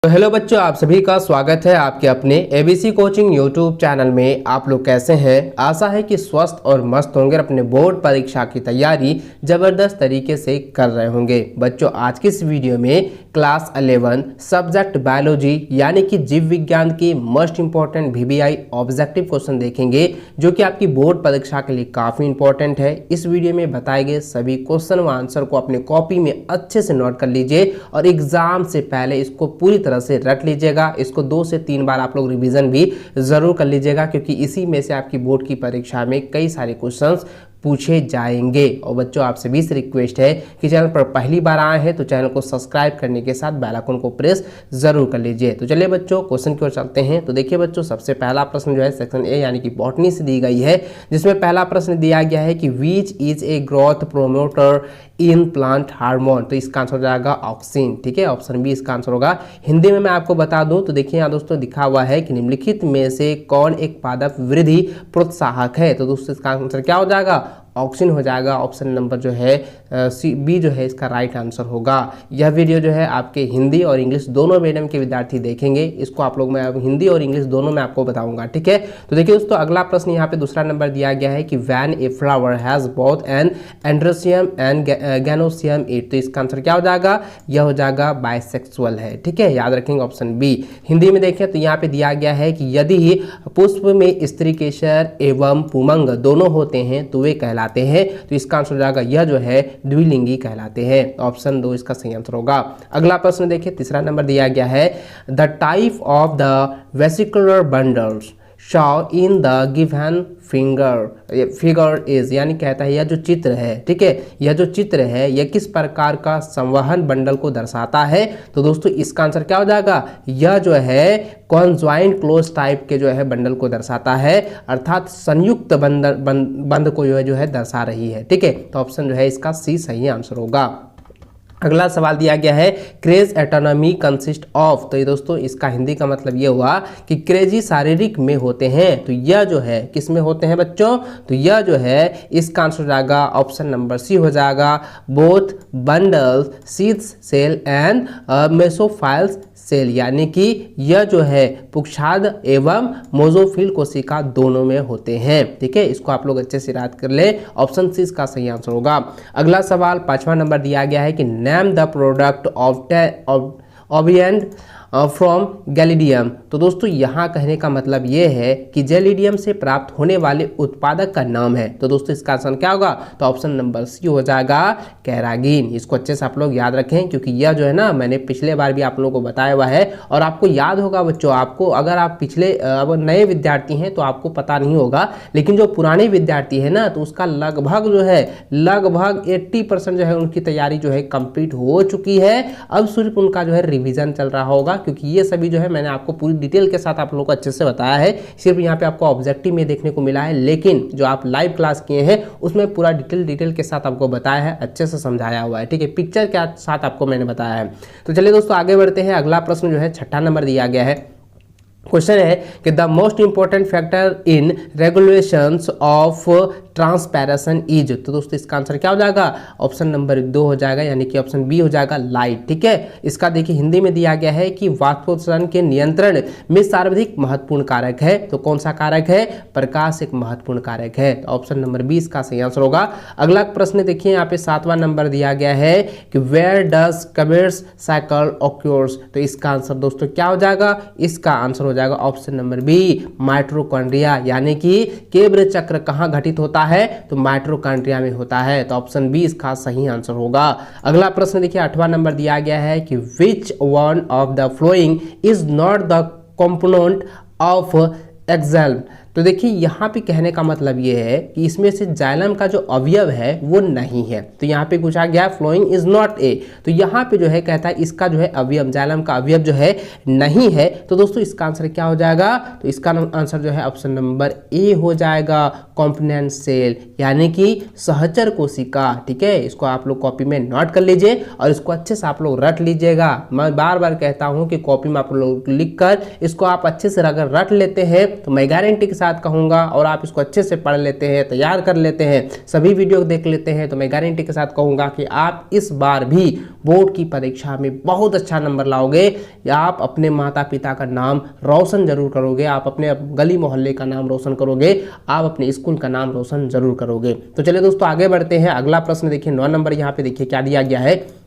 तो हेलो बच्चों, आप सभी का स्वागत है आपके अपने एबीसी कोचिंग यूट्यूब चैनल में। आप लोग कैसे हैं? आशा है कि स्वस्थ और मस्त होंगे, अपने बोर्ड परीक्षा की तैयारी जबरदस्त तरीके से कर रहे होंगे। बच्चों, आज की इस वीडियो में क्लास 11 सब्जेक्ट बायोलॉजी यानी कि जीव विज्ञान की most important VBI objective question देखेंगे, जो कि आपकी बोर्ड परीक्षा के लिए काफ़ी इंपॉर्टेंट है। इस वीडियो में बताए गए सभी क्वेश्चन व आंसर को अपने कॉपी में अच्छे से नोट कर लीजिए और एग्जाम से पहले इसको पूरी तरह से रट लीजिएगा। इसको 2 से 3 बार आप लोग रिवीजन भी जरूर कर लीजिएगा, क्योंकि इसी में से आपकी बोर्ड की परीक्षा में कई सारे क्वेश्चंस पूछे जाएंगे। और बच्चों, आपसे भी रिक्वेस्ट है कि चैनल पर पहली बार आए हैं तो चैनल को सब्सक्राइब करने के साथ बेल आइकन को प्रेस जरूर कर लीजिए। तो चलिए बच्चों, क्वेश्चन की ओर चलते हैं। तो देखिए बच्चों, सबसे पहला प्रश्न जो है सेक्शन ए यानी कि बॉटनी से दी गई है, जिसमें पहला प्रश्न दिया गया है कि which is a growth promoter in plant hormone. तो इसका आंसर हो जाएगा ऑक्सिन। ठीक है, ऑप्शन बी इसका आंसर होगा। हिंदी में मैं आपको बता दूं तो देखिए यहाँ दोस्तों दिखा हुआ है कि निम्नलिखित में से कौन एक पादप वृद्धि प्रोत्साहक है। तो दोस्तों इसका आंसर क्या हो जाएगा? ऑक्सिन हो जाएगा। ऑप्शन नंबर जो है बी जो है इसका राइट आंसर होगा। यह वीडियो जो है आपके हिंदी और इंग्लिश दोनों मीडियम के विद्यार्थी देखेंगे। इसको आप लोग मैं हिंदी और इंग्लिश दोनों में आपको बताऊंगा। ठीक है, तो देखिए दोस्तों, अगला प्रश्न यहाँ पे दूसरा नंबर दिया गया है कि when a flower has both an androecium and gynoecium it. तो इसका आंसर क्या हो जाएगा? यह हो जाएगा बाइसेक्सुअल है। ठीक है, याद रखेंगे ऑप्शन बी। हिंदी में देखें तो यहाँ पे दिया गया है कि यदि पुष्प में स्त्री केसर एवं पुमंग दोनों होते हैं तो वे कहलाते हैं। तो इसका आंसर हो जाएगा यह जो है द्विलिंगी कहलाते हैं। ऑप्शन 2 इसका सही आंसर होगा। अगला प्रश्न देखिए, तीसरा नंबर दिया गया है the type of the vesicular bundles show in the given figure is, यानी कहता है यह जो चित्र है, ठीक है, यह जो चित्र है यह किस प्रकार का संवहन बंडल को दर्शाता है। तो दोस्तों इसका आंसर क्या हो जाएगा? यह जो है कॉन्जॉइंट क्लोज टाइप के जो है बंडल को दर्शाता है, अर्थात संयुक्त बंध को जो है दर्शा रही है। ठीक है, तो ऑप्शन जो है इसका सी सही आंसर होगा। अगला सवाल दिया गया है क्रेज एटोनॉमी कंसिस्ट ऑफ। तो ये दोस्तों इसका हिंदी का मतलब ये हुआ कि क्रेजी शारीरिक में होते हैं। तो यह जो है किस में होते हैं बच्चों? तो यह जो है इसका आंसर हो जाएगा ऑप्शन नंबर सी हो जाएगा, both bundles sheath cell and mesophylls cell, यानी कि यह जो है पुच्छाद एवं मोजोफिल कोशिका दोनों में होते हैं। ठीक है, इसको आप लोग अच्छे से याद कर ले। ऑप्शन सी इसका सही आंसर होगा। अगला सवाल 5वां नंबर दिया गया है कि name the product of obtained from Gelidium. तो दोस्तों यहाँ कहने का मतलब ये है कि गैलिडियम से प्राप्त होने वाले उत्पादक का नाम है। तो दोस्तों इसका आंसर क्या होगा? तो ऑप्शन नंबर सी हो जाएगा कैरागिन। इसको अच्छे से आप लोग याद रखें, क्योंकि यह जो है ना मैंने पिछले बार भी आप लोगों को बताया हुआ है। और आपको याद होगा बच्चों, आपको अगर आप पिछले अब नए विद्यार्थी हैं तो आपको पता नहीं होगा, लेकिन जो पुराने विद्यार्थी है ना तो उसका लगभग जो है लगभग 80% जो है उनकी तैयारी जो है कंप्लीट हो चुकी है। अब सिर्फ उनका जो है रिविजन चल रहा होगा, क्योंकि ये सभी जो है मैंने आपको पूरी डिटेल के साथ आप लोगों को अच्छे से बताया है। सिर्फ यहाँ पे आपको ऑब्जेक्टिव में देखने को मिला है, लेकिन जो आप लाइव क्लास किए हैं उसमें पूरा डिटेल के साथ आपको बताया है, अच्छे से समझाया हुआ है। ठीक है, पिक्चर के साथ आपको मैंने बताया है। तो चलिए दोस्तों आगे बढ़ते हैं। अगला प्रश्न जो है 6ठा नंबर दिया गया है। क्वेश्चन है कि the most important factor in regulations of transpiration is. तो दोस्तों इसका आंसर क्या हो जाएगा? ऑप्शन नंबर 2 हो जाएगा, यानी कि ऑप्शन बी हो जाएगा लाइट। ठीक है, इसका देखिए हिंदी में दिया गया है कि वाष्पोत्सर्जन के नियंत्रण में सर्वाधिक महत्वपूर्ण कारक है। तो कौन सा कारक है? प्रकाश एक महत्वपूर्ण कारक है। तो ऑप्शन नंबर बी इसका सही आंसर होगा। अगला प्रश्न देखिए, यहाँ पे 7वां नंबर दिया गया है कि वेयर डज कबेर्स साइकिल ऑक्योर्स। तो इसका आंसर दोस्तों क्या हो जाएगा? इसका आंसर हो जाएगा ऑप्शन नंबर बी माइटोकॉन्ड्रिया, यानी कि केब्र चक्र कहाँ घटित होता है? तो माइटोकॉन्ड्रिया में होता है। तो ऑप्शन बी इसका सही आंसर होगा। अगला प्रश्न देखिए 8वां नंबर दिया गया है कि which one of the following is not the component of xylem. तो देखिए यहाँ पे कहने का मतलब ये है कि इसमें से जाइलम का जो अवयव है वो नहीं है। तो यहाँ पे पूछा गया फ्लोइंग इज नॉट ए, तो यहाँ पे जो है कहता है इसका जो है अवयव, जाइलम का अवयव जो है नहीं है। तो दोस्तों इसका आंसर क्या हो जाएगा? तो इसका आंसर जो है ऑप्शन नंबर ए हो जाएगा, कॉम्पोनेंट सेल, यानी कि सहचर कोशिका। ठीक है, इसको आप लोग कॉपी में नोट कर लीजिए और इसको अच्छे से आप लोग रट लीजिएगा। मैं बार बार कहता हूँ कि कॉपी में आप लोग लिख कर इसको आप अच्छे से अगर रट लेते हैं तो मैं गारंटी के साथ कहूँगा और आप इसको अच्छे से पढ़ लेते हैं, तैयार कर लेते हैं, सभी वीडियो देख लेते हैं, तो मैं गारंटी के साथ कहूँगा कि आप इस बार भी बोर्ड की परीक्षा में बहुत अच्छा नंबर लाओगे। आप अपने माता पिता का नाम रोशन जरूर करोगे, आप अपने गली मोहल्ले का नाम रोशन करोगे, आप अपने स्कूल का नाम रोशन जरूर करोगे। तो चलिए दोस्तों आगे बढ़ते हैं। अगला प्रश्न देखिए 9 नंबर, यहाँ पे देखिए क्या दिया गया है।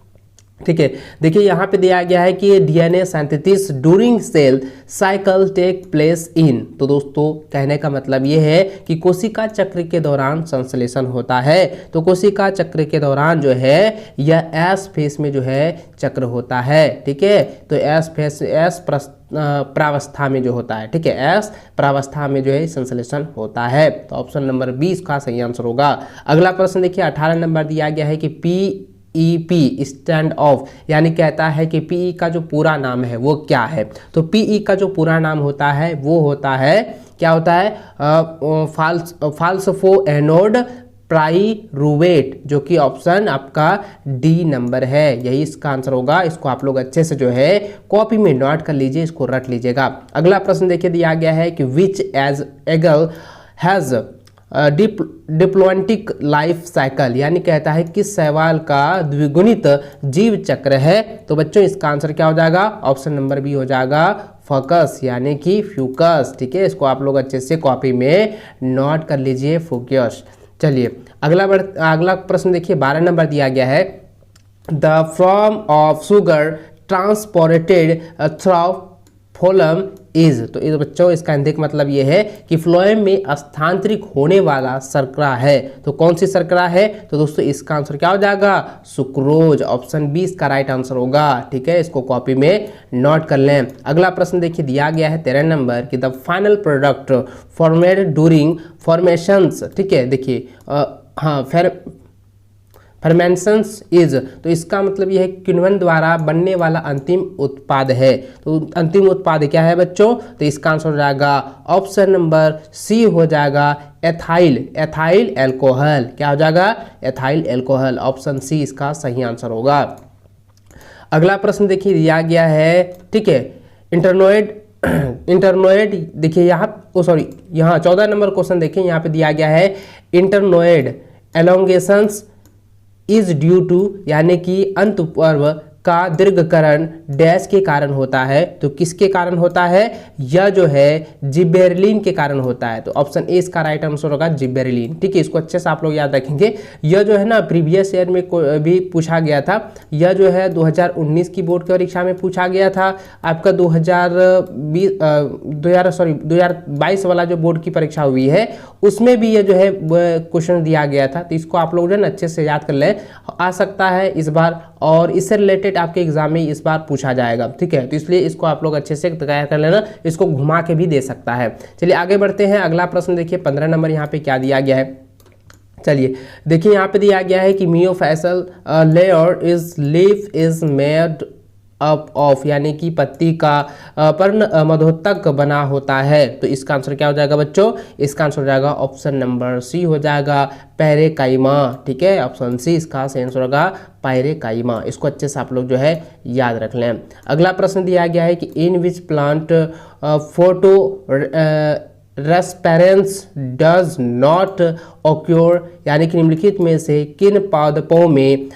ठीक है, देखिए यहाँ पे दिया गया है कि DNA synthesis during cell cycle take place in. तो दोस्तों कहने का मतलब ये है कि कोशिका चक्र के दौरान संश्लेषण होता है। तो कोशिका चक्र के दौरान जो है यह एस फेस में जो है चक्र होता है। ठीक है, तो एस फेस प्रावस्था में जो होता है, ठीक है, एस प्रावस्था में जो है संश्लेषण होता है। तो ऑप्शन नंबर 20 का सही आंसर होगा। अगला प्रश्न देखिए 18 नंबर दिया गया है कि पीईपी स्टैंड ऑफ, यानी कहता है कि पीई का जो पूरा नाम है वो क्या है। तो पीई का जो पूरा नाम होता है वो होता है, क्या होता है, फाल्सफो एनोड प्राइरुवेट, जो कि ऑप्शन आपका डी नंबर है, यही इसका आंसर होगा। इसको आप लोग अच्छे से जो है कॉपी में नोट कर लीजिए, इसको रट लीजिएगा। अगला प्रश्न देखिए दिया गया है कि विच एज एगल हैज डिप्लोएंटिक लाइफ साइकिल, यानी कहता है किस शैवाल का द्विगुणित जीव चक्र है। तो बच्चों इसका आंसर क्या हो जाएगा, ऑप्शन नंबर बी हो जाएगा फोकस, यानी कि फ्यूकस। ठीक है, इसको आप लोग अच्छे से कॉपी में नोट कर लीजिए, फोकस। चलिए अगला प्रश्न देखिए 12 नंबर दिया गया है। The form of sugar transported through phloem is. तो इस बच्चों इसका हिंदी का मतलब ये है कि फ्लोएम में स्थानांतरित होने वाला शर्करा है। तो कौन सी शर्करा है, तो दोस्तों इसका आंसर क्या हो जाएगा, सुक्रोज। ऑप्शन 20 का राइट आंसर होगा। ठीक है, इसको कॉपी में नोट कर लें। अगला प्रश्न देखिए दिया गया है 13 नंबर कि the final product formed during formations. ठीक है, देखिए हाँ फर्मेंशंस इज, तो इसका मतलब यह है किण्वन द्वारा बनने वाला अंतिम उत्पाद है। तो अंतिम उत्पाद क्या है बच्चों, तो इसका आंसर हो जाएगा ऑप्शन नंबर सी हो जाएगा एथाइल एल्कोहल। क्या हो जाएगा, एथाइल एल्कोहल। ऑप्शन सी इसका सही आंसर होगा। अगला प्रश्न देखिए दिया गया है, ठीक है, इंटरनोएड देखिए यहाँ 14 नंबर क्वेश्चन देखिए, यहाँ पे दिया गया है इंटरनोएड एलोंगेशंस इज ड्यू टू, यानी कि अंतपर्व का दीर्घकरण डैश के कारण होता है। तो किसके कारण होता है, यह जो है जिबेरेलिन के कारण होता है। तो ऑप्शन ए इसका राइट आंसर होगा जिबेरेलिन। ठीक है, इसको अच्छे से आप लोग याद रखेंगे। यह जो है ना प्रीवियस ईयर में भी पूछा गया था। यह जो है 2019 की बोर्ड की परीक्षा में पूछा गया था। आपका 2022 वाला जो बोर्ड की परीक्षा हुई है उसमें भी यह जो है क्वेश्चन दिया गया था। तो इसको आप लोग जो है ना अच्छे से याद कर लें, आ सकता है इस बार, और इससे रिलेटेड आपके एग्जाम में इस बार पूछा जाएगा। ठीक है, तो इसलिए इसको आप लोग अच्छे से तैयार कर लेना, इसको घुमा के भी दे सकता है। चलिए आगे बढ़ते हैं। अगला प्रश्न देखिए 15 नंबर, यहाँ पे क्या दिया गया है। चलिए देखिए यहाँ पे दिया गया है कि mesophyll layer is leaf is made up of, यानी कि पत्ती का पर्ण मधोतक बना होता है। तो इसका आंसर क्या हो जाएगा बच्चों, इसका आंसर हो जाएगा ऑप्शन नंबर सी हो जाएगा पैरेकाइमा। ठीक है, ऑप्शन सी इसका सही आंसर होगा पैरेकाइमा। इसको अच्छे से आप लोग जो है याद रख लें। अगला प्रश्न दिया गया है कि in which plant photorespiration does not occur, यानी कि निम्नलिखित में से किन पादपों में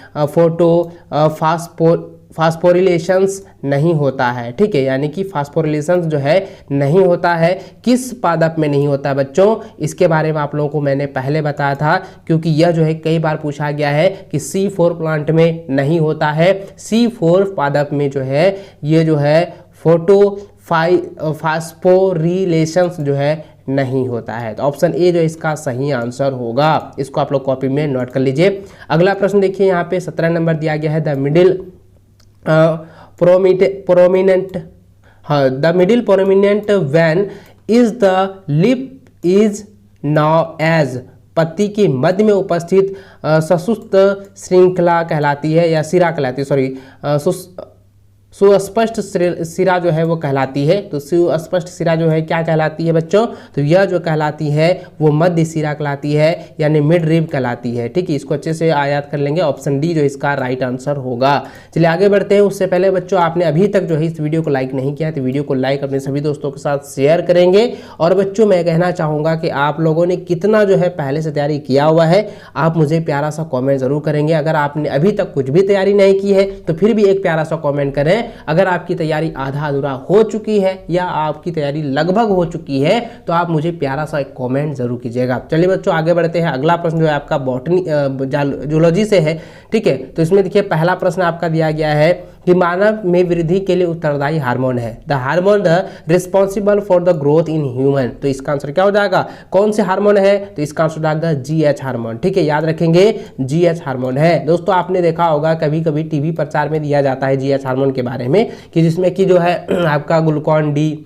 फास्फोरिलेशंस नहीं होता है। ठीक है, यानी कि फास्फोरिलेशंस जो है नहीं होता है। किस पादप में नहीं होता है बच्चों, इसके बारे में आप लोगों को मैंने पहले बताया था, क्योंकि यह जो है कई बार पूछा गया है कि C4 प्लांट में नहीं होता है। C4 पादप में जो है ये जो है फास्फोरिलेशंस जो है नहीं होता है। तो ऑप्शन ए जो इसका सही आंसर होगा। इसको आप लोग कॉपी में नोट कर लीजिए। अगला प्रश्न देखिए यहाँ पे 17 नंबर दिया गया है the middle prominent vein is the leaf is known as, पत्ती के मध्य में उपस्थित सशुष्क श्रृंखला कहलाती है, या सिरा कहलाती है, सुस्पष्ट सिरा जो है वो कहलाती है। तो सुस्पष्ट सिरा जो है क्या कहलाती है बच्चों, तो यह जो कहलाती है वो मध्य सिरा कहलाती है, यानी मिड रिब कहलाती है। ठीक है, इसको अच्छे से याद कर लेंगे। ऑप्शन डी जो इसका राइट आंसर होगा। चलिए आगे बढ़ते हैं। उससे पहले बच्चों आपने अभी तक जो है इस वीडियो को लाइक नहीं किया तो वीडियो को लाइक अपने सभी दोस्तों के साथ शेयर करेंगे। और बच्चों मैं कहना चाहूँगा कि आप लोगों ने कितना जो है पहले से तैयारी किया हुआ है, आप मुझे प्यारा सा कॉमेंट जरूर करेंगे। अगर आपने अभी तक कुछ भी तैयारी नहीं की है तो फिर भी एक प्यारा सा कॉमेंट करें। अगर आपकी तैयारी आधा अधूरा हो चुकी है या आपकी तैयारी लगभग हो चुकी है तो आप मुझे प्यारा सा एक कमेंट जरूर कीजिएगा। चलिए बच्चों आगे बढ़ते हैं। अगला प्रश्न जो है आपका बॉटनी जूलॉजी से है। ठीक है, तो इसमें देखिए पहला प्रश्न आपका दिया गया है कि मानव में वृद्धि के लिए उत्तरदायी हार्मोन है, the hormone the responsible for the growth in human. तो इसका आंसर क्या हो जाएगा, कौन से हार्मोन है, तो इसका आंसर हो जाएगा GH हार्मोन। ठीक है, याद रखेंगे GH हार्मोन है। दोस्तों आपने देखा होगा कभी कभी टीवी प्रचार में दिया जाता है GH हार्मोन के बारे में कि जिसमें कि जो है आपका ग्लूकॉन डी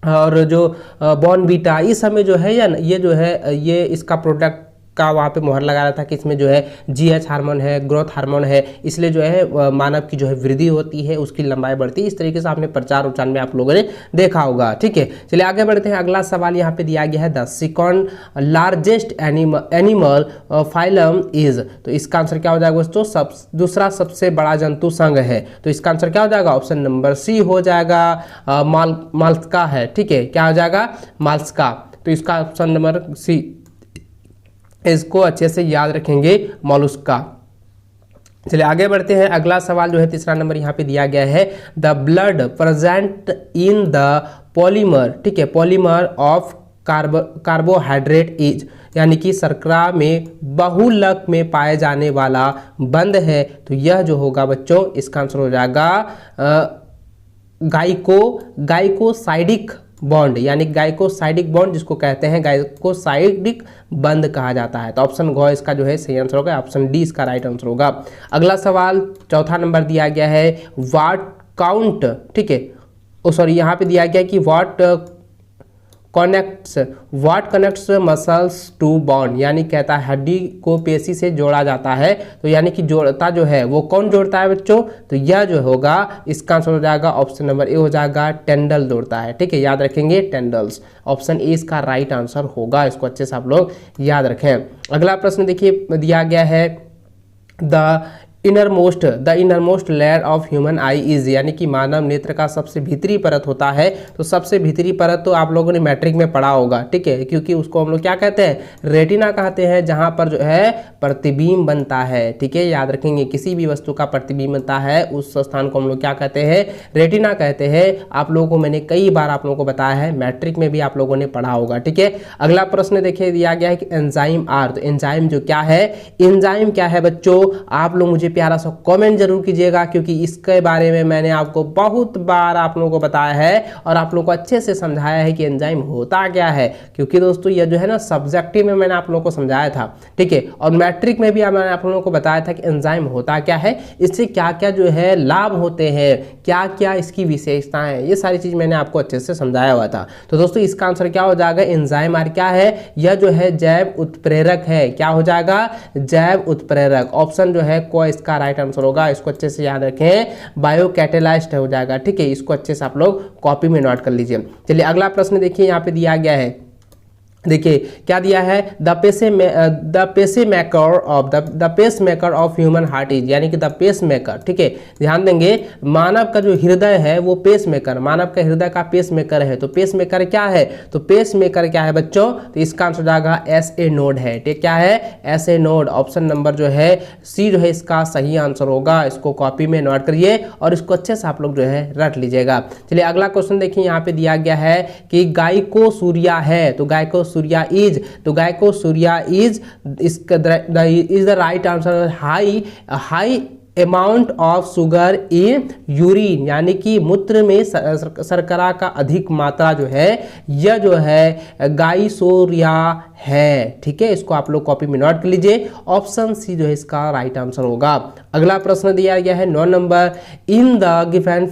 और जो बॉर्नवीटा इस समय जो है या ये जो है ये इसका प्रोडक्ट का वहाँ पे मोहर लगा रहा था कि इसमें जो है GH हार्मोन है, ग्रोथ हार्मोन है, इसलिए जो है मानव की जो है वृद्धि होती है, उसकी लंबाई बढ़ती है। इस तरीके से आपने प्रचार उच्चार में आप लोगों ने देखा होगा। ठीक है, चलिए आगे बढ़ते हैं। अगला सवाल यहाँ पे दिया गया है, the second largest animal phylum is. तो इसका आंसर क्या हो जाएगा दोस्तों, दूसरा सबसे बड़ा जंतु संघ है। तो इसका आंसर क्या हो जाएगा, ऑप्शन नंबर सी हो जाएगा, माल्स्का है। ठीक है, क्या हो जाएगा, माल्स्का। तो इसका ऑप्शन नंबर सी, इसको अच्छे से याद रखेंगे, मोलस्का। चलिए आगे बढ़ते हैं। अगला सवाल जो है तीसरा नंबर यहाँ पे दिया गया है, the blood present in the polymer. ठीक है, पॉलीमर ऑफ कार्बोहाइड्रेट इज, यानी कि शर्करा में बहुलक में पाए जाने वाला बंध है। तो यह जो होगा बच्चों इसका आंसर हो जाएगा गाइकोसाइडिक बॉन्ड, यानी गाइकोसाइडिक बॉन्ड जिसको कहते हैं गाइकोसाइडिक बंध कहा जाता है। तो ऑप्शन घ इसका जो है सही आंसर होगा, ऑप्शन डी इसका राइट आंसर होगा। अगला सवाल चौथा नंबर दिया गया है, व्हाट काउंट। ठीक है, सॉरी यहाँ पे दिया गया है कि what connects muscles to bone, यानी कहता है हड्डी को पेशी से जोड़ा जाता है। तो यानी कि जोड़ता जो है वो कौन जोड़ता है बच्चों, तो यह जो होगा इसका आंसर हो जाएगा ऑप्शन नंबर ए हो जाएगा, टेंडल जोड़ता है। ठीक है, याद रखेंगे टेंडल्स, ऑप्शन ए इसका राइट आंसर होगा। इसको अच्छे से आप लोग याद रखें। अगला प्रश्न देखिए दिया गया है, the innermost layer of human I is, यानी कि मानव नेत्र का सबसे भीतरी परत होता है। तो सबसे भीतरी परत तो आप लोगों ने मैट्रिक में पढ़ा होगा। ठीक है, क्योंकि उसको हम लोग क्या कहते हैं, रेटिना कहते हैं, जहां पर जो है प्रतिबिंब बनता है। ठीक है, याद रखेंगे किसी भी वस्तु का प्रतिबिंब बनता है उस स्थान को हम लोग क्या कहते हैं, रेटिना कहते हैं। आप लोगों को मैंने कई बार आप लोगों को बताया है, मैट्रिक में भी आप लोगों ने पढ़ा होगा। ठीक है, अगला प्रश्न देखिए दिया गया है कि एंजाइम आर। तो एंजाइम जो क्या है, एंजाइम क्या है बच्चों, आप लोग मुझे प्यारा सा कमेंट जरूर कीजिएगा, क्योंकि इसके बारे में मैंने आपको बहुत बार आप लोगों को बताया है और आप लोगों को अच्छे से समझाया है कि एंजाइम होता क्या है। क्योंकि दोस्तों यह जो है ना सब्जेक्टिव में मैंने आप लोगों को समझाया था। ठीक है, और मैट्रिक में भी मैंने आप लोगों को बताया था कि एंजाइम होता क्या है, इससे क्या क्या जो है लाभ होते हैं, क्या क्या इसकी विशेषताएं, ये सारी चीज मैंने आपको अच्छे से समझाया हुआ था। तो दोस्तों इसका आंसर क्या हो जाएगा, एंजाइम आर क्या है, यह जो है जैव उत्प्रेरक है। क्या हो जाएगा, जैव उत्प्रेरक। ऑप्शन जो है को इसका राइट आंसर होगा। इसको अच्छे से याद रखें, बायोकैटेलाइस्ट हो जाएगा। ठीक है, इसको अच्छे से आप लोग कॉपी में नोट कर लीजिए। चलिए अगला प्रश्न देखिए यहाँ पे दिया गया है, देखिए क्या दिया है, the pacemaker of human heart is, यानी कि द पेसमेकर। ठीक है, ध्यान देंगे मानव का जो हृदय है वो पेसमेकर, मानव का हृदय का पेसमेकर है। तो पेसमेकर क्या है, तो पेसमेकर क्या है बच्चों, तो इसका आंसर जाएगा SA नोड है। ठीक, क्या है, SA नोड। ऑप्शन नंबर जो है सी जो है इसका सही आंसर होगा। इसको कॉपी में नोट करिए और इसको अच्छे से आप लोग जो है रट लीजिएगा। चलिए अगला क्वेश्चन देखिए, यहाँ पे दिया गया है कि गाइकोसूरिया है। तो गाइकोसूरिया इज, तो glycosuria is the right answer, high amount of sugar in urine, यानी कि मूत्र में शर्करा का अधिक मात्रा जो है यह जो है गाइसोरिया है। ठीक है, इसको आप लोग कॉपी में नोट कर लीजिए, ऑप्शन सी जो है इसका राइट आंसर होगा। अगला प्रश्न दिया गया है 9 number, in the given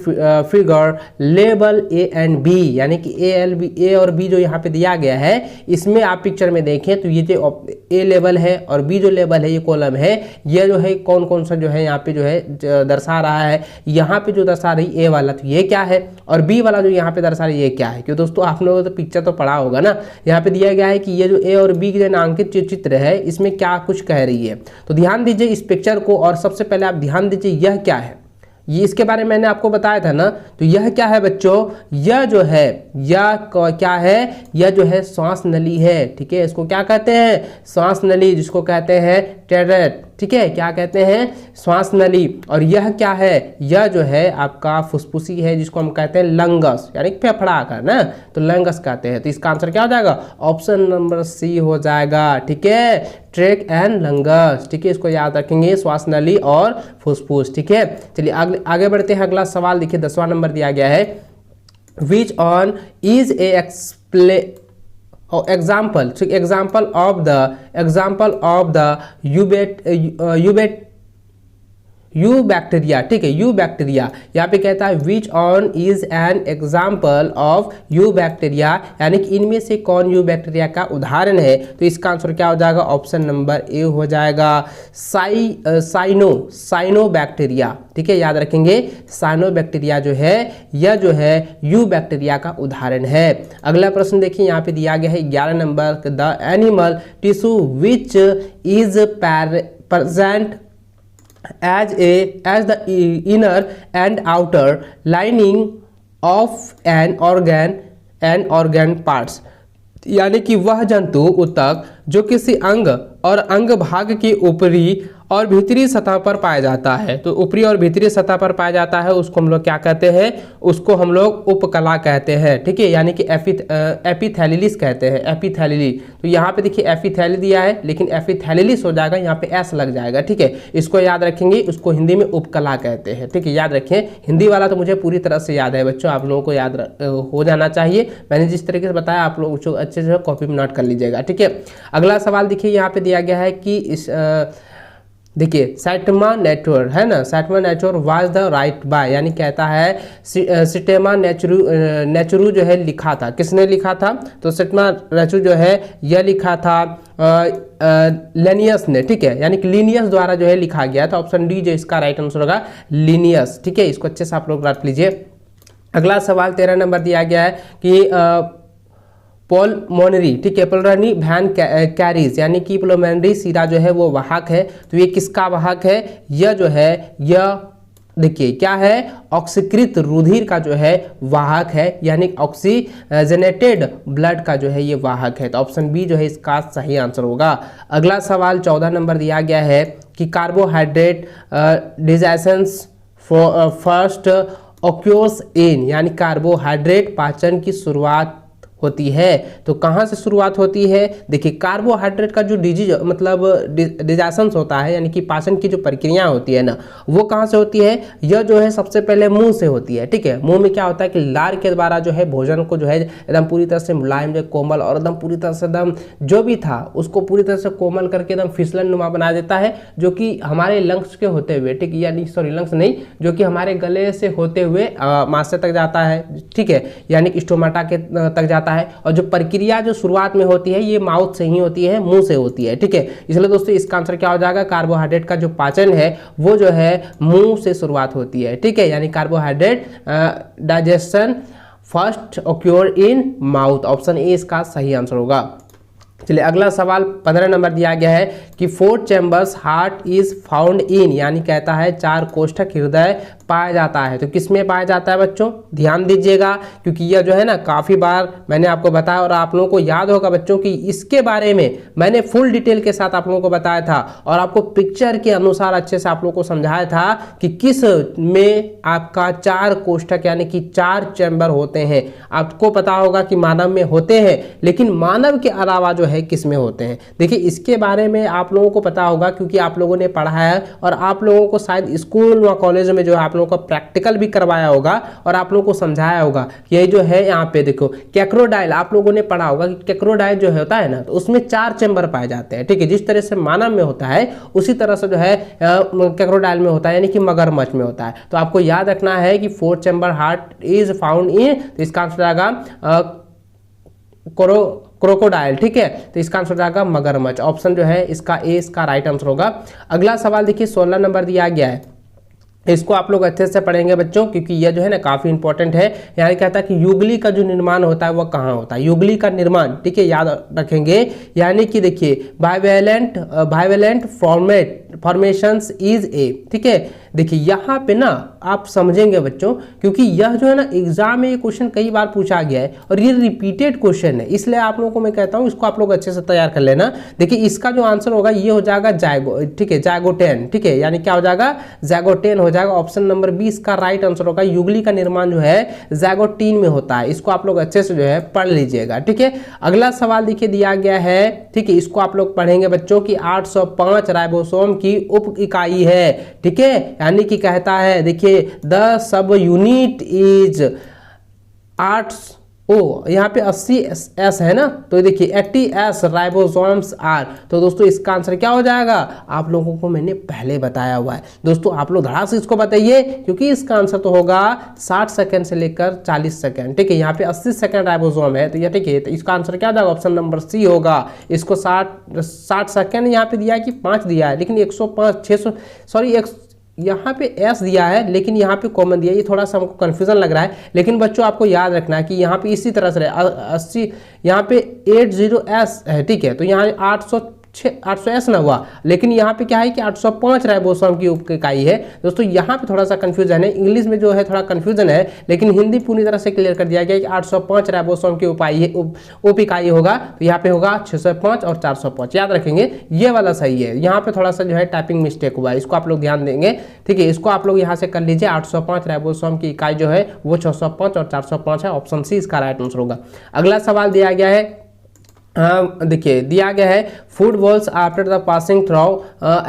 figure label A and B, यानी कि ए और बी जो यहाँ पे दिया गया है, इसमें आप पिक्चर में देखें तो ये जो ए लेवल है और बी जो लेवल है, ये कॉलम है, ये जो है कौन कौन सा जो है यहाँ पे जो है दर्शा रहा है। यहाँ पे जो दर्शा रही ए वाला तो ये क्या है, और बी वाला जो यहाँ पे दर्शा रही है ये क्या है। क्यों दोस्तों, आप लोगों ने तो पिक्चर तो पढ़ा होगा ना, यहाँ पे दिया गया है कि ये जो ए और बी के जो नामांकित चित्र है, इसमें क्या कुछ कह रही है। तो ध्यान दीजिए इस पिक्चर को, और सबसे पहले आप ध्यान दीजिए यह क्या है, ये इसके बारे में मैंने आपको बताया था ना। तो यह क्या है बच्चों, यह जो है यह क्या है, यह जो है श्वास नली है। ठीक है, इसको क्या कहते हैं, श्वास नली, जिसको कहते हैं टेरेट। ठीक है, क्या कहते हैं, श्वास नली। और यह क्या है, यह जो है आपका फुसफुसी है, जिसको हम कहते हैं लंगस, यानी फेफड़ा का ना, तो लंगस कहते हैं। तो इसका आंसर क्या हो जाएगा, ऑप्शन नंबर सी हो जाएगा। ठीक है, ट्रेक एंड लंगस। ठीक है, इसको याद रखेंगे, श्वास नली और फुसफुस। ठीक है, चलिए आगे बढ़ते हैं। अगला सवाल देखिए, 10वां नंबर दिया गया है, which one is a example of the eubacteria. ठीक है, यू बैक्टीरिया यहाँ पे कहता है which one is an example of eubacteria, यानी कि इनमें से कौन यू बैक्टीरिया का उदाहरण है। तो इसका आंसर क्या हो जाएगा, ऑप्शन नंबर ए हो जाएगा, साइनो बैक्टीरिया। ठीक है, याद रखेंगे, साइनो बैक्टीरिया जो है यह जो है यू बैक्टीरिया का उदाहरण है। अगला प्रश्न देखिए, यहाँ पे दिया गया है 11 number, the animal tissue which is present as the inner and outer lining of an organ parts, यानी कि वह जंतु ऊतक जो किसी अंग और अंग भाग की ऊपरी और भीतरी सतह पर पाया जाता है। तो ऊपरी और भीतरी सतह पर पाया जाता है, उसको हम लोग क्या कहते हैं, उसको हम लोग उपकला कहते हैं। ठीक है, यानी कि एपिथेलिलिस कहते हैं, एपिथेलिली। तो यहाँ पे देखिए एपिथेली दिया है, लेकिन एपिथेलिलिस हो जाएगा, यहाँ पे एस लग जाएगा। ठीक है, इसको याद रखेंगे, उसको हिंदी में उपकला कहते हैं। ठीक है, याद रखें, हिंदी वाला तो मुझे पूरी तरह से याद है बच्चों, आप लोगों को याद हो जाना चाहिए। मैंने जिस तरीके से बताया आप लोग उसको अच्छे से कॉपी में नोट कर लीजिएगा। ठीक है, अगला सवाल देखिए, यहाँ पे दिया गया है कि इस देखिए सैटमा नेचुर है ना, सैटमा nature was the right by, यानी कहता है सिटेमा नेचुरू जो है लिखा था, किसने लिखा था, तो सिटेमा नेचुरू जो है यह लिखा था लेनियस ने। ठीक है, यानी कि लीनियस द्वारा जो है लिखा गया था। ऑप्शन डी जो इसका राइट आंसर होगा, लीनियस। ठीक है, इसको अच्छे से आप लोग रख लीजिए। अगला सवाल 13 नंबर दिया गया है कि पोलमोनरी, ठीक है, पोलमोनरी वैन कैरीज, यानी कि पोलमोनरी सीरा जो है वो वाहक है। तो ये किसका वाहक है, यह जो है यह देखिए क्या है, ऑक्सीकृत रुधिर का जो है वाहक है, यानी ऑक्सीजनेटेड ब्लड का जो है ये वाहक है। तो ऑप्शन बी जो है इसका सही आंसर होगा। अगला सवाल 14 नंबर दिया गया है कि कार्बोहाइड्रेट डाइजेशन फर्स्ट ऑक्योर्स इन, यानी कार्बोहाइड्रेट पाचन की शुरुआत होती है। तो कहाँ से शुरुआत होती है, देखिए कार्बोहाइड्रेट का जो डाइजेशन होता है, यानी कि पाचन की जो प्रक्रिया होती है ना, वो कहाँ से होती है, यह जो है सबसे पहले मुंह से होती है। ठीक है, मुंह में क्या होता है कि लार के द्वारा जो है भोजन को जो है एकदम पूरी तरह से मुलायम, जो कोमल और एकदम पूरी तरह से एकदम जो भी था उसको पूरी तरह से कोमल करके एकदम फिसलन नुमा बना देता है, जो कि हमारे लंग्स के होते हुए, ठीक, यानी सॉरी लंग्स नहीं, जो कि हमारे गले से होते हुए मास्टर तक जाता है। ठीक है, यानी कि स्टोमाटा के तक जाता है। और जो प्रक्रिया जो शुरुआत में होती है ये माउथ से ही होती है, मुंह से होती है। ठीक है, इसलिए दोस्तों इसका आंसर क्या हो जाएगा, कार्बोहाइड्रेट का जो पाचन है वो जो है मुंह से शुरुआत होती है। ठीक है, यानी carbohydrate digestion first occur in mouth, option A इसका सही आंसर होगा। चलिए अगला सवाल 15 नंबर दिया गया है कि 4 chambers heart is found in, यानी कहता है 4 कोष्ठक हृदय पाया जाता है। तो किस में पाया जाता है बच्चों, ध्यान दीजिएगा, क्योंकि यह जो है ना काफ़ी बार मैंने आपको बताया और आप लोगों को याद होगा बच्चों कि इसके बारे में मैंने फुल डिटेल के साथ आप लोगों को बताया था और आपको पिक्चर के अनुसार अच्छे से आप लोगों को समझाया था कि किस में आपका 4 कोष्ठक यानी कि 4 चैम्बर होते हैं। आपको पता होगा कि मानव में होते हैं, लेकिन मानव के अलावा जो है किस में होते हैं। देखिए इसके बारे में आप लोगों को पता होगा क्योंकि आप लोगों ने पढ़ा है और आप लोगों को शायद स्कूल व कॉलेज में जो आप आप लोगों को प्रैक्टिकल भी करवाया होगा और आप लोगों को समझाया होगा कि ये जो है यहाँ पे देखो कैक्रोडाइल, आप लोगों ने पढ़ा होगा कि कैक्रोडाइल जो होता है ना, तो उसमें 4 चेंबर पाए जाते हैं, ठीक है। जिस तरह से मानव में होता है उसी तरह से जो है कैक्रोडाइल में होता है, यानी कि मगरमच्छ में होता है। तो आपको याद रखना है कि 4 chamber heart is found in, तो इसका आंसर आएगा क्रोकोडाइल, ठीक है। तो इसका आंसर जाएगा मगरमच्छ। ऑप्शन जो है इसका ए इसका राइट आंसर होगा। अगला सवाल देखिए 16 नंबर दिया गया है, इसको आप लोग अच्छे से पढ़ेंगे बच्चों, क्योंकि यह जो है ना काफी इंपॉर्टेंट है। यहाँ कहता है कि युगली का जो निर्माण होता है वह कहाँ होता है, युगली का निर्माण, ठीक है, याद रखेंगे। यानी कि देखिए बाइवेलेंट फॉर्मेशंस इज ए, ठीक है। देखिए यहाँ पे ना आप समझेंगे बच्चों, क्योंकि यह जो है ना एग्जाम में ये क्वेश्चन कई बार पूछा गया है और ये रिपीटेड क्वेश्चन है, इसलिए आप लोगों को मैं कहता हूँ इसको आप लोग अच्छे से तैयार कर लेना। देखिए इसका जो आंसर होगा ये हो जाएगा जायगो, ठीक है, जायगोटेन, ठीक है, यानी क्या हो जाएगा, जायगोटेन हो जाएगा। ऑप्शन नंबर 20 का राइट आंसर होगा। युगली का निर्माण जो है जायगोटीन में होता है, इसको आप लोग अच्छे से जो है पढ़ लीजिएगा, ठीक है। अगला सवाल देखिए दिया गया है, ठीक है, इसको आप लोग पढ़ेंगे बच्चों की 805 राइबोसोम की उप इकाई है, ठीक है, यानी कि कहता है देखिए द सब यूनिट इज 8 यहाँ पे 80 एस है ना, तो देखिए 80 एस राइबोसोम्स आर। तो दोस्तों इसका आंसर क्या हो जाएगा, आप लोगों को मैंने पहले बताया हुआ है। दोस्तों आप लोग धड़ाक से इसको बताइए, क्योंकि इसका आंसर तो होगा 60 सेकंड से लेकर 40 सेकंड, ठीक है। यहाँ पे 80 सेकंड राइबोसोम है, तो ये ठीक है, तो इसका आंसर क्या हो जाएगा, ऑप्शन नंबर सी होगा। इसको 60 सेकंड यहाँ पे दिया है कि 5 दिया है, लेकिन 105 यहाँ पे एस दिया है, लेकिन यहाँ पे कॉमन दिया है, ये थोड़ा सा हमको कन्फ्यूजन लग रहा है। लेकिन बच्चों आपको याद रखना है कि यहाँ पे इसी तरह से 80, यहाँ पे 80S है, ठीक है, तो यहाँ 800S ना हुआ, लेकिन यहाँ पे क्या है कि 805 राइबोसोम की उप इकाई है। दोस्तों यहाँ पे थोड़ा सा कंफ्यूजन है, इंग्लिश में जो है थोड़ा कंफ्यूजन है, लेकिन हिंदी पूरी तरह से क्लियर कर दिया गया कि 805 राइबोसोम की उप इकाई होगा। तो यहाँ पे होगा 605 और 405, याद रखेंगे, ये वाला सही है। यहाँ पे थोड़ा सा जो है टाइपिंग मिस्टेक हुआ है, इसको आप लोग ध्यान देंगे, ठीक है। इसको आप लोग यहाँ से कर लीजिए, 805 राइबोसोम की इकाई जो है वो 605 और 405 है। ऑप्शन सी इसका राइट आंसर होगा। अगला सवाल दिया गया है, देखिए दिया गया है food walls after the passing through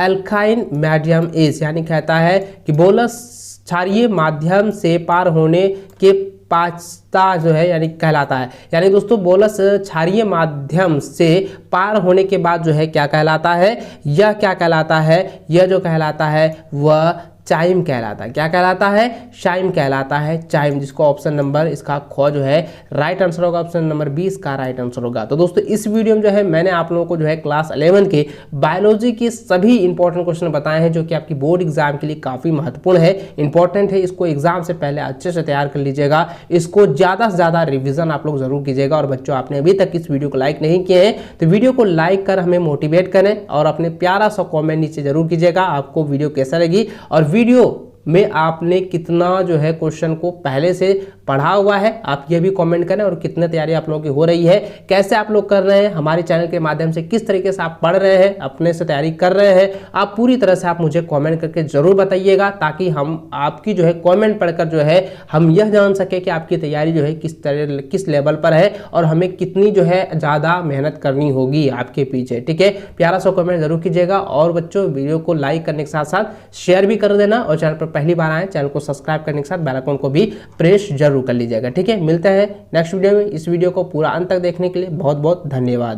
alkyne medium is, यानी कहता है कि बोलस क्षारीय माध्यम से पार होने के पास्ता जो है यानी कहलाता है। यानी दोस्तों बोलस क्षारीय माध्यम से पार होने के बाद जो है क्या कहलाता है, यह क्या कहलाता है, यह जो कहलाता है वह चाइम कहलाता है। क्या कहलाता है, चाइम कहलाता है, चाइम, जिसको ऑप्शन नंबर इसका ख जो है राइट आंसर होगा। ऑप्शन नंबर 20 का राइट आंसर होगा। तो दोस्तों इस वीडियो में जो है मैंने आप लोगों को जो है क्लास 11 के बायोलॉजी के सभी इंपॉर्टेंट क्वेश्चन बताए हैं, जो कि आपकी बोर्ड एग्जाम के लिए काफी महत्वपूर्ण है, इंपॉर्टेंट है। इसको एग्जाम से पहले अच्छे से तैयार कर लीजिएगा, इसको ज्यादा से ज्यादा रिविजन आप लोग जरूर कीजिएगा। और बच्चों आपने अभी तक इस वीडियो को लाइक नहीं किए हैं तो वीडियो को लाइक कर हमें मोटिवेट करें और अपने प्यारा सा कॉमेंट नीचे जरूर कीजिएगा, आपको वीडियो कैसा लगी और वीडियो में आपने कितना जो है क्वेश्चन को पहले से पढ़ा हुआ है, आप ये भी कमेंट करें। और कितने तैयारी आप लोगों की हो रही है, कैसे आप लोग कर रहे हैं, हमारे चैनल के माध्यम से किस तरीके से आप पढ़ रहे हैं, अपने से तैयारी कर रहे हैं, आप पूरी तरह से आप मुझे कमेंट करके जरूर बताइएगा, ताकि हम आपकी जो है कमेंट पढ़कर जो है हम यह जान सके कि आपकी तैयारी जो है किस लेवल पर है और हमें कितनी जो है ज़्यादा मेहनत करनी होगी आपके पीछे, ठीक है। प्यारा सा कमेंट जरूर कीजिएगा और बच्चों वीडियो को लाइक करने के साथ साथ शेयर भी कर देना और चैनल पर पहली बार आए चैनल को सब्सक्राइब करने के साथ बेल आइकन को भी प्रेस जरूर कर लीजिएगा, ठीक है। मिलते हैं नेक्स्ट वीडियो में। इस वीडियो को पूरा अंत तक देखने के लिए बहुत बहुत धन्यवाद।